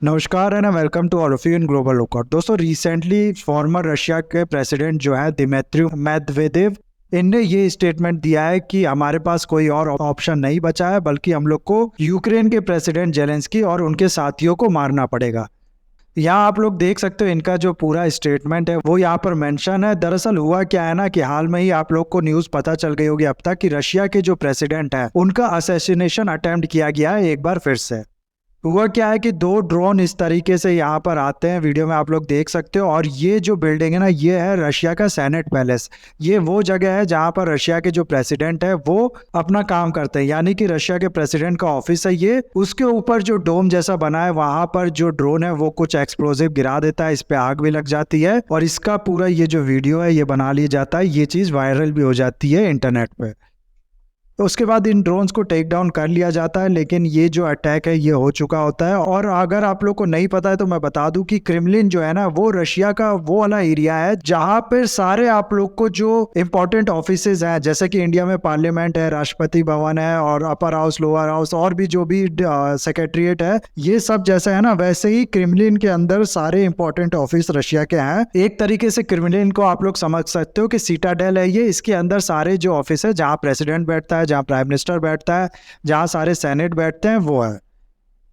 नमस्कार and welcome to all of you in global lookout. दोस्तों, recently former Russia के president जो है दिमित्री मेदवेदेव, इनने ये स्टेटमेंट दिया है कि हमारे पास कोई और ऑप्शन नहीं बचा है, बल्कि हम लोग को यूक्रेन के प्रेसिडेंट जेलेंस्की और उनके साथियों को मारना पड़ेगा। यहाँ आप लोग देख सकते हो इनका जो पूरा स्टेटमेंट है वो यहाँ पर मेंशन है। दरअसल हुआ क्या है ना कि हाल में ही आप लोग को न्यूज़ पता चल गई होगी अब तक कि रशिया के जो प्रेसिडेंट है उनका असैसिनेशन अटेम्प्ट किया गया है एक बार फिर से। हुआ क्या है कि दो ड्रोन इस तरीके से यहाँ पर आते हैं, वीडियो में आप लोग देख सकते हो। और ये जो बिल्डिंग है ना, ये है रशिया का सेनेट पैलेस। ये वो जगह है जहाँ पर रशिया के जो प्रेसिडेंट है वो अपना काम करते हैं, यानी कि रशिया के प्रेसिडेंट का ऑफिस है ये। उसके ऊपर जो डोम जैसा बना है वहां पर जो ड्रोन है वो कुछ एक्सप्लोजिव गिरा देता है, इस पे आग भी लग जाती है और इसका पूरा ये जो वीडियो है ये बना लिया जाता है। ये चीज़ वायरल भी हो जाती है इंटरनेट पे। तो उसके बाद इन ड्रोन्स को टेक डाउन कर लिया जाता है, लेकिन ये जो अटैक है ये हो चुका होता है। और अगर आप लोग को नहीं पता है तो मैं बता दूं कि क्रेमलिन जो है ना वो रशिया का वो वाला एरिया है जहां पर सारे आप लोग को जो इंपॉर्टेंट ऑफिसेज हैं, जैसे कि इंडिया में पार्लियामेंट है, राष्ट्रपति भवन है और अपर हाउस, लोअर हाउस और भी जो भी सेक्रेटरीट है, ये सब जैसे है ना वैसे ही क्रेमलिन के अंदर सारे इंपॉर्टेंट ऑफिस रशिया के हैं। एक तरीके से क्रेमलिन को आप लोग समझ सकते हो कि सीटाडेल है ये। इसके अंदर सारे जो ऑफिस है जहाँ प्रेसिडेंट बैठता है, जहाँ प्राइम मिनिस्टर बैठता है, जहाँ सारे सेनेट बैठते हैं, वो है।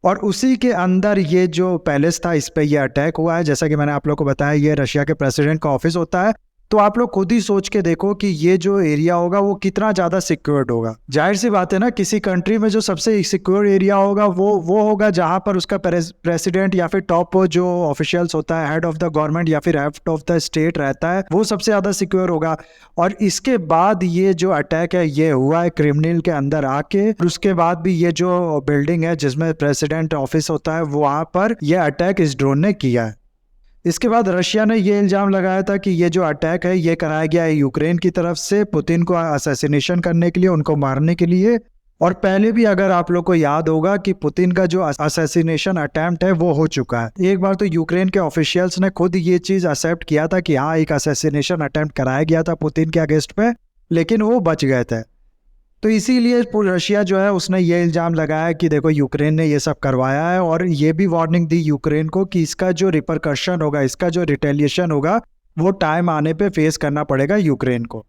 और उसी के अंदर ये जो पैलेस था इस पे ये अटैक हुआ है। जैसा कि मैंने आप लोग को बताया ये रशिया के प्रेसिडेंट का ऑफिस होता है। तो आप लोग खुद ही सोच के देखो कि ये जो एरिया होगा वो कितना ज्यादा सिक्योर्ड होगा। जाहिर सी बात है ना, किसी कंट्री में जो सबसे सिक्योर एरिया होगा वो होगा जहां पर उसका प्रेसिडेंट या फिर टॉप जो ऑफिशियल्स होता है, हेड ऑफ द गवर्नमेंट या फिर हेड ऑफ द स्टेट रहता है, वो सबसे ज्यादा सिक्योर होगा। और इसके बाद ये जो अटैक है ये हुआ है क्रेमलिन के अंदर आके। उसके बाद भी ये जो बिल्डिंग है जिसमें प्रेसिडेंट ऑफिस होता है वहां पर यह अटैक इस ड्रोन ने किया है। इसके बाद रशिया ने ये इल्ज़ाम लगाया था कि ये जो अटैक है ये कराया गया है यूक्रेन की तरफ से, पुतिन को असैसिनेशन करने के लिए, उनको मारने के लिए। और पहले भी अगर आप लोग को याद होगा कि पुतिन का जो असैसिनेशन अटेम्प्ट है वो हो चुका है। एक बार तो यूक्रेन के ऑफिशियल्स ने खुद ये चीज़ एक्सेप्ट किया था कि हाँ, एक असैसिनेशन अटेम्प्ट कराया गया था पुतिन के अगेंस्ट पे, लेकिन वो बच गए थे। तो इसीलिए रशिया जो है उसने ये इल्ज़ाम लगाया कि देखो यूक्रेन ने ये सब करवाया है, और ये भी वार्निंग दी यूक्रेन को कि इसका जो रिपरकशन होगा, इसका जो रिटेलिएशन होगा वो टाइम आने पे फेस करना पड़ेगा यूक्रेन को।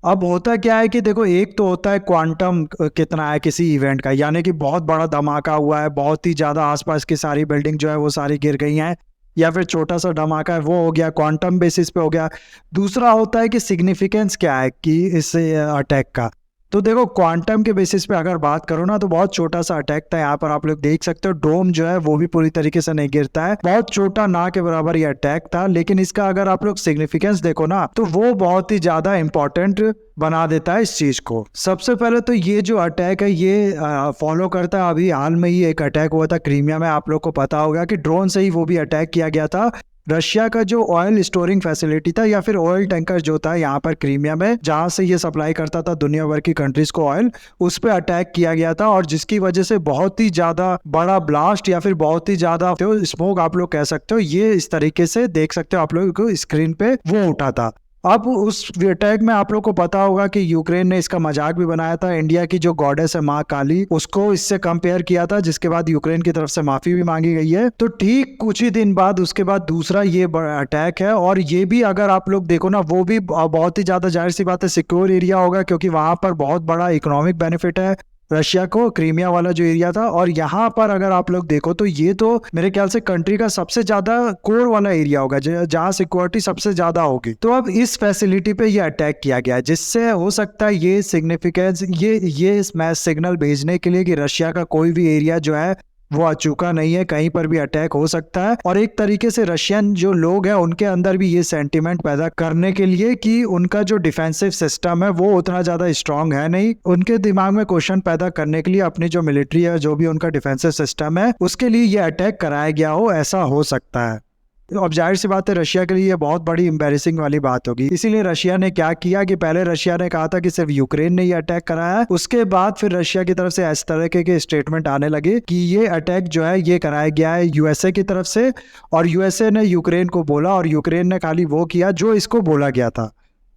अब होता क्या है कि देखो, एक तो होता है क्वांटम कितना है किसी इवेंट का, यानी कि बहुत बड़ा धमाका हुआ है, बहुत ही ज़्यादा आसपास की सारी बिल्डिंग जो है वो सारी गिर गई हैं, या फिर छोटा सा धमाका है वो हो गया, क्वांटम बेसिस पे हो गया। दूसरा होता है कि सिग्निफिकेंस क्या है कि इस अटैक का। तो देखो, क्वांटम के बेसिस पे अगर बात करो ना तो बहुत छोटा सा अटैक था। यहाँ पर आप लोग देख सकते हो डोम जो है वो भी पूरी तरीके से नहीं गिरता है, बहुत छोटा ना के बराबर ये अटैक था। लेकिन इसका अगर आप लोग सिग्निफिकेंस देखो ना तो वो बहुत ही ज्यादा इंपॉर्टेंट बना देता है इस चीज को। सबसे पहले तो ये जो अटैक है ये फॉलो करता है, अभी हाल में ही एक अटैक हुआ था क्रीमिया में, आप लोग को पता होगा कि ड्रोन से ही वो भी अटैक किया गया था। रशिया का जो ऑयल स्टोरिंग फैसिलिटी था या फिर ऑयल टैंकर जो था यहाँ पर क्रीमिया में, जहाँ से ये सप्लाई करता था दुनिया भर की कंट्रीज को ऑयल, उस पर अटैक किया गया था। और जिसकी वजह से बहुत ही ज्यादा बड़ा ब्लास्ट या फिर बहुत ही ज्यादा स्मोक आप लोग कह सकते हो, ये इस तरीके से देख सकते हो आप लोग को स्क्रीन पे वो उठा था। अब उस अटैक में आप लोग को पता होगा कि यूक्रेन ने इसका मजाक भी बनाया था, इंडिया की जो गॉडेस है माँ काली उसको इससे कंपेयर किया था, जिसके बाद यूक्रेन की तरफ से माफी भी मांगी गई है। तो ठीक कुछ ही दिन बाद उसके बाद दूसरा ये अटैक है, और ये भी अगर आप लोग देखो ना वो भी बहुत ही ज्यादा, जाहिर सी बात है, सिक्योर एरिया होगा, क्योंकि वहां पर बहुत बड़ा इकोनॉमिक बेनिफिट है रशिया को, क्रीमिया वाला जो एरिया था। और यहाँ पर अगर आप लोग देखो तो ये तो मेरे ख्याल से कंट्री का सबसे ज्यादा कोर वाला एरिया होगा जहाँ सिक्योरिटी सबसे ज्यादा होगी। तो अब इस फैसिलिटी पे ये अटैक किया गया, जिससे हो सकता है ये सिग्निफिकेंस, ये मैच सिग्नल भेजने के लिए कि रशिया का कोई भी एरिया जो है वो अचूका नहीं है, कहीं पर भी अटैक हो सकता है। और एक तरीके से रशियन जो लोग हैं उनके अंदर भी ये सेंटिमेंट पैदा करने के लिए कि उनका जो डिफेंसिव सिस्टम है वो उतना ज्यादा स्ट्रांग है नहीं, उनके दिमाग में क्वेश्चन पैदा करने के लिए अपनी जो मिलिट्री है, जो भी उनका डिफेंसिव सिस्टम है, उसके लिए ये अटैक कराया गया हो, ऐसा हो सकता है। अब जाहिर सी बात है रशिया के लिए ये बहुत बड़ी एम्बैरेसिंग वाली बात होगी। इसीलिए रशिया ने क्या किया कि पहले रशिया ने कहा था कि सिर्फ यूक्रेन ने ये अटैक कराया है, उसके बाद फिर रशिया की तरफ से इस तरह के स्टेटमेंट आने लगे कि ये अटैक जो है ये कराया गया है यूएसए की तरफ से, और यूएसए ने यूक्रेन को बोला और यूक्रेन ने खाली वो किया जो इसको बोला गया था।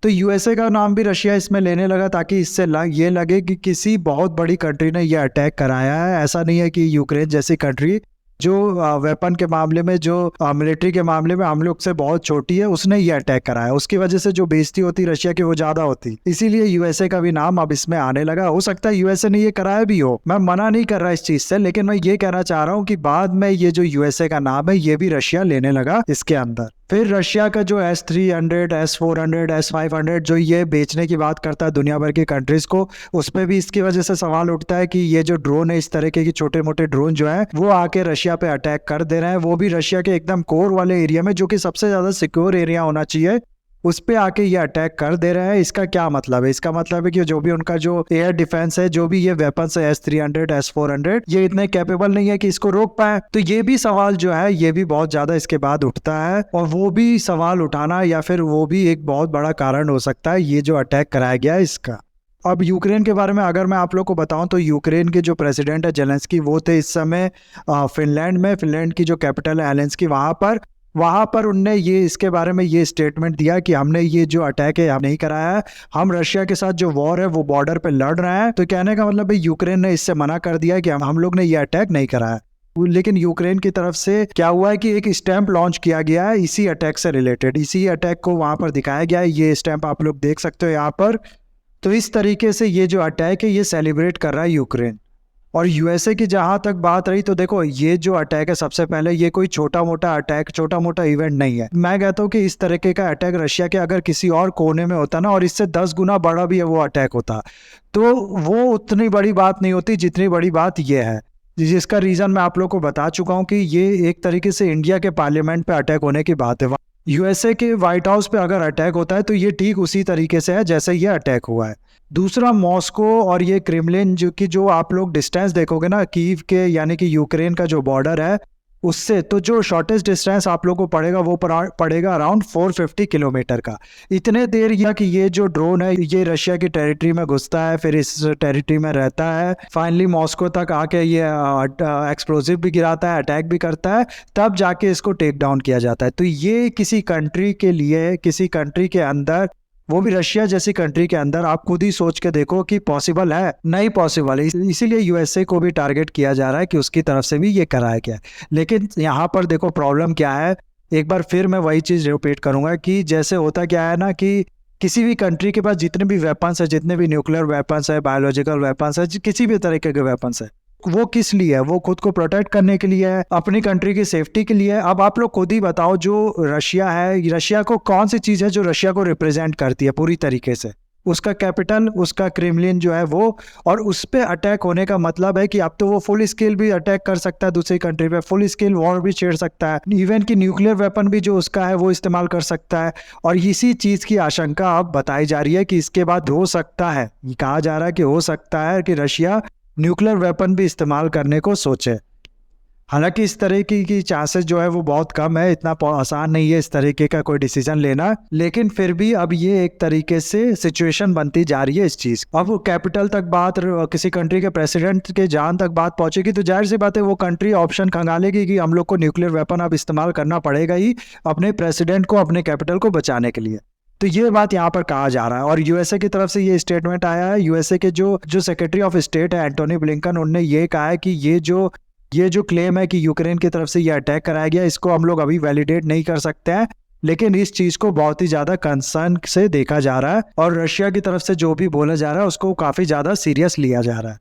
तो यूएसए का नाम भी रशिया इसमें लेने लगा ताकि इससे ये लगे कि किसी बहुत बड़ी कंट्री ने ये अटैक कराया है। ऐसा नहीं है कि यूक्रेन जैसी कंट्री जो वेपन के मामले में, जो मिलिट्री के मामले में हम लोग से बहुत छोटी है, उसने ये अटैक कराया। उसकी वजह से जो बेइज्जती होती रशिया की वो ज्यादा होती, इसीलिए यूएसए का भी नाम अब इसमें आने लगा। हो सकता है यूएसए ने ये कराया भी हो, मैं मना नहीं कर रहा इस चीज से, लेकिन मैं ये कहना चाह रहा हूँ कि बाद में ये जो यूएसए का नाम है ये भी रशिया लेने लगा इसके अंदर। फिर रशिया का जो S-300, S-400, S-500 जो ये बेचने की बात करता है दुनिया भर की कंट्रीज को, उसमें भी इसकी वजह से सवाल उठता है कि ये जो ड्रोन है, इस तरीके की छोटे मोटे ड्रोन जो है वो आके रशिया पे अटैक कर दे रहे हैं, वो भी रशिया के एकदम कोर वाले एरिया में, जो कि सबसे ज्यादा सिक्योर एरिया होना चाहिए, उस पे आके ये अटैक कर दे रहे हैं। इसका क्या मतलब है? इसका मतलब है कि जो भी उनका जो एयर डिफेंस है, जो भी ये वेपन्स है S-300, S-400, ये इतने कैपेबल नहीं है कि इसको रोक पाए। तो ये भी सवाल जो है ये भी बहुत ज्यादा इसके बाद उठता है, और वो भी सवाल उठाना या फिर वो भी एक बहुत बड़ा कारण हो सकता है ये जो अटैक कराया गया है इसका। अब यूक्रेन के बारे में अगर मैं आप लोग को बताऊं तो यूक्रेन के जो प्रेसिडेंट है जेलेंस्की, वो थे इस समय फिनलैंड में। फिनलैंड की जो कैपिटल है हेलेंस्की, वहां पर उनने ये इसके बारे में ये स्टेटमेंट दिया कि हमने ये जो अटैक है हम नहीं कराया है, हम रशिया के साथ जो वॉर है वो बॉर्डर पे लड़ रहे हैं। तो कहने का मतलब भाई यूक्रेन ने इससे मना कर दिया कि हम लोग ने ये अटैक नहीं कराया। लेकिन यूक्रेन की तरफ से क्या हुआ है कि एक स्टैंप लॉन्च किया गया है इसी अटैक से रिलेटेड, इसी अटैक को वहां पर दिखाया गया है। ये स्टैंप आप लोग देख सकते हो यहाँ पर। तो इस तरीके से ये जो अटैक है ये सेलिब्रेट कर रहा है यूक्रेन। और यूएसए की जहां तक बात रही तो देखो, ये जो अटैक है सबसे पहले ये कोई छोटा मोटा अटैक, छोटा मोटा इवेंट नहीं है। मैं कहता हूँ कि इस तरीके का अटैक रशिया के अगर किसी और कोने में होता ना, और इससे 10 गुना बड़ा भी है वो अटैक होता, तो वो उतनी बड़ी बात नहीं होती जितनी बड़ी बात ये है, जिसका रीजन मैं आप लोग को बता चुका हूँ कि ये एक तरीके से इंडिया के पार्लियामेंट पे अटैक होने की बात है। यूएसए के व्हाइट हाउस पे अगर अटैक होता है तो ये ठीक उसी तरीके से है जैसे ये अटैक हुआ है। दूसरा, मॉस्को और ये क्रेमलिन जो आप लोग डिस्टेंस देखोगे ना कीव के, यानी कि यूक्रेन का जो बॉर्डर है उससे, तो जो शॉर्टेस्ट डिस्टेंस आप लोगों को पड़ेगा वो पड़ेगा अराउंड 450 किलोमीटर का। इतने देर या कि ये जो ड्रोन है ये रशिया की टेरिटरी में घुसता है, फिर इस टेरिटरी में रहता है, फाइनली मॉस्को तक आके ये एक्सप्लोजिव भी गिराता है, अटैक भी करता है, तब जाके इसको टेक डाउन किया जाता है। तो ये किसी कंट्री के लिए, किसी कंट्री के अंदर, वो भी रशिया जैसी कंट्री के अंदर, आप खुद ही सोच के देखो कि पॉसिबल है? नहीं पॉसिबल है। इसीलिए यूएसए को भी टारगेट किया जा रहा है कि उसकी तरफ से भी ये कराया गया। लेकिन यहाँ पर देखो प्रॉब्लम क्या है, एक बार फिर मैं वही चीज रिपीट करूंगा कि जैसे होता क्या है ना कि किसी भी कंट्री के पास जितने भी वेपन्स है, जितने भी न्यूक्लियर वेपन्स है, बायोलॉजिकल वेपन्स है, किसी भी तरीके के वेपन्स है, वो किस लिए है? वो खुद को प्रोटेक्ट करने के लिए है, अपनी कंट्री की सेफ्टी के लिए है। अब आप लोग खुद ही बताओ, जो रशिया है, रशिया को कौन सी चीज है जो रशिया को रिप्रेजेंट करती है पूरी तरीके से? उसका कैपिटल, उसका क्रेमलिन जो है वो, और उस पे अटैक होने का मतलब है कि अब तो वो फुल स्केल भी अटैक कर सकता है दूसरी कंट्री पे, फुल स्केल वॉर भी छेड़ सकता है, इवन की न्यूक्लियर वेपन भी जो उसका है वो इस्तेमाल कर सकता है। और इसी चीज की आशंका अब बताई जा रही है कि इसके बाद हो सकता है, कहा जा रहा है कि हो सकता है कि रशिया न्यूक्लियर वेपन भी इस्तेमाल करने को सोचे। हालांकि इस तरह की चांसेस जो है वो बहुत कम है, इतना आसान नहीं है इस तरीके का कोई डिसीजन लेना, लेकिन फिर भी अब ये एक तरीके से सिचुएशन बनती जा रही है इस चीज। अब कैपिटल तक बात, किसी कंट्री के प्रेसिडेंट के जान तक बात पहुंचेगी तो जाहिर सी बात है वो कंट्री ऑप्शन खंगालेगी कि हम लोग को न्यूक्लियर वेपन अब इस्तेमाल करना पड़ेगा ही अपने प्रेसिडेंट को, अपने कैपिटल को बचाने के लिए। तो ये बात यहाँ पर कहा जा रहा है। और यूएसए की तरफ से ये स्टेटमेंट आया है, यूएसए के जो सेक्रेटरी ऑफ स्टेट है एंटोनी ब्लिंकन, उन्होंने ये कहा है कि ये जो क्लेम है कि यूक्रेन की तरफ से ये अटैक कराया गया, इसको हम लोग अभी वैलिडेट नहीं कर सकते हैं, लेकिन इस चीज को बहुत ही ज्यादा कंसर्न से देखा जा रहा है, और रशिया की तरफ से जो भी बोला जा रहा है उसको काफी ज्यादा सीरियस लिया जा रहा है।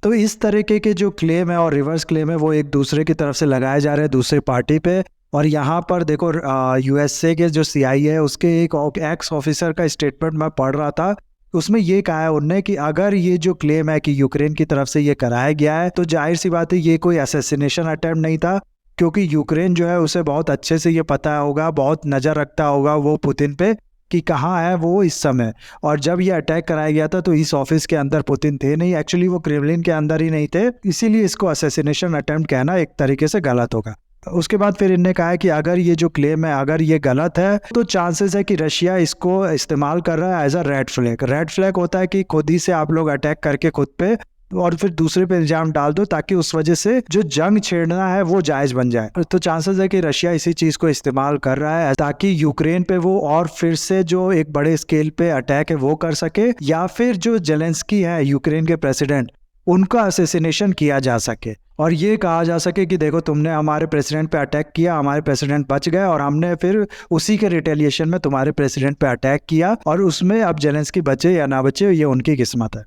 तो इस तरीके के जो क्लेम है और रिवर्स क्लेम है वो एक दूसरे की तरफ से लगाए जा रहे हैं दूसरी पार्टी पे। और यहाँ पर देखो यूएसए के जो सीआईए है उसके एक एक्स ऑफिसर का स्टेटमेंट मैं पढ़ रहा था, उसमें ये कहा है उनने कि अगर ये जो क्लेम है कि यूक्रेन की तरफ से ये कराया गया है तो जाहिर सी बात है ये कोई असैसिनेशन अटेम्प्ट नहीं था, क्योंकि यूक्रेन जो है उसे बहुत अच्छे से ये पता होगा, बहुत नज़र रखता होगा वो पुतिन पे कि कहाँ है वो इस समय। और जब ये अटैक कराया गया था तो इस ऑफिस के अंदर पुतिन थे नहीं, एक्चुअली वो क्रेमलिन के अंदर ही नहीं थे, इसीलिए इसको असैसिनेशन अटेम्प्ट कहना एक तरीके से गलत होगा। उसके बाद फिर इनने कहा है कि अगर ये जो क्लेम है अगर ये गलत है तो चांसेस है कि रशिया इसको इस्तेमाल कर रहा है as a red flag. Red flag होता है कि खुद ही से आप लोग अटैक करके खुद पे और फिर दूसरे पे इल्जाम डाल दो ताकि उस वजह से जो जंग छेड़ना है वो जायज बन जाए। तो चांसेस है कि रशिया इसी चीज को इस्तेमाल कर रहा है ताकि यूक्रेन पे वो और फिर से जो एक बड़े स्केल पे अटैक है वो कर सके, या फिर जो जेलेंस्की है यूक्रेन के प्रेसिडेंट उनका असैसिनेशन किया जा सके। और ये कहा जा सके कि देखो तुमने हमारे प्रेसिडेंट पे अटैक किया, हमारे प्रेसिडेंट बच गए और हमने फिर उसी के रिटेलिएशन में तुम्हारे प्रेसिडेंट पे अटैक किया और उसमें अब जेलेंस्की बचे या ना बचे ये उनकी किस्मत है।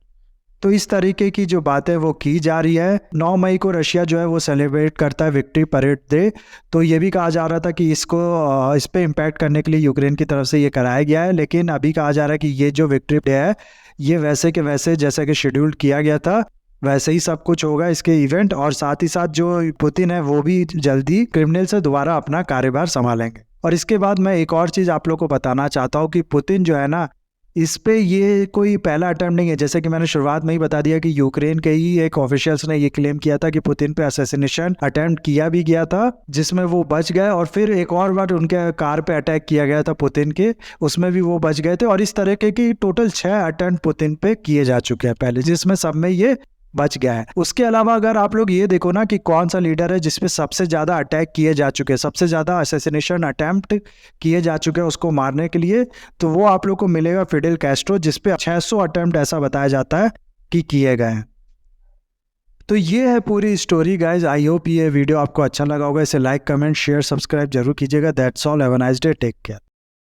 तो इस तरीके की जो बातें वो की जा रही है। 9 मई को रशिया जो है वो सेलिब्रेट करता है विक्ट्री परेड डे। तो ये भी कहा जा रहा था कि इस पे इम्पैक्ट करने के लिए यूक्रेन की तरफ से ये कराया गया है, लेकिन अभी कहा जा रहा है कि ये जो विक्ट्री डे है ये वैसे के वैसे जैसा कि शेड्यूल किया गया था वैसे ही सब कुछ होगा इसके इवेंट, और साथ ही साथ जो पुतिन है वो भी जल्दी क्रिमिनल से दोबारा अपना कार्यभार संभालेंगे। और इसके बाद मैं एक और चीज़ आप लोग को बताना चाहता हूँ कि पुतिन जो है ना, इस पे ये कोई पहला अटेम्प्ट नहीं है। जैसे कि मैंने शुरुआत में ही बता दिया कि यूक्रेन के ही एक ऑफिशियल्स ने ये क्लेम किया था कि पुतिन पे असैसिनेशन अटेम्प्ट किया भी गया था जिसमें वो बच गए, और फिर एक और बार उनके कार पे अटैक किया गया था पुतिन के, उसमें भी वो बच गए थे। और इस तरह के टोटल 6 अटेम्प्ट पुतिन पे किए जा चुके हैं पहले, जिसमें सब में ये बच गया है। उसके अलावा अगर आप लोग ये देखो ना कि कौन सा लीडर है जिसपे सबसे ज़्यादा अटैक किए जा चुके हैं, सबसे ज़्यादा असैसिनेशन अटेम्प्ट किए जा चुके हैं उसको मारने के लिए, तो वो आप लोग को मिलेगा फिडेल कैस्ट्रो, जिसपे 600 अटेम्प्ट ऐसा बताया जाता है कि किए गए हैं। तो ये है पूरी स्टोरी गाइज। आई होप ये वीडियो आपको अच्छा लगा होगा। इसे लाइक, कमेंट, शेयर, सब्सक्राइब जरूर कीजिएगा। That's all, have a nice day, take care.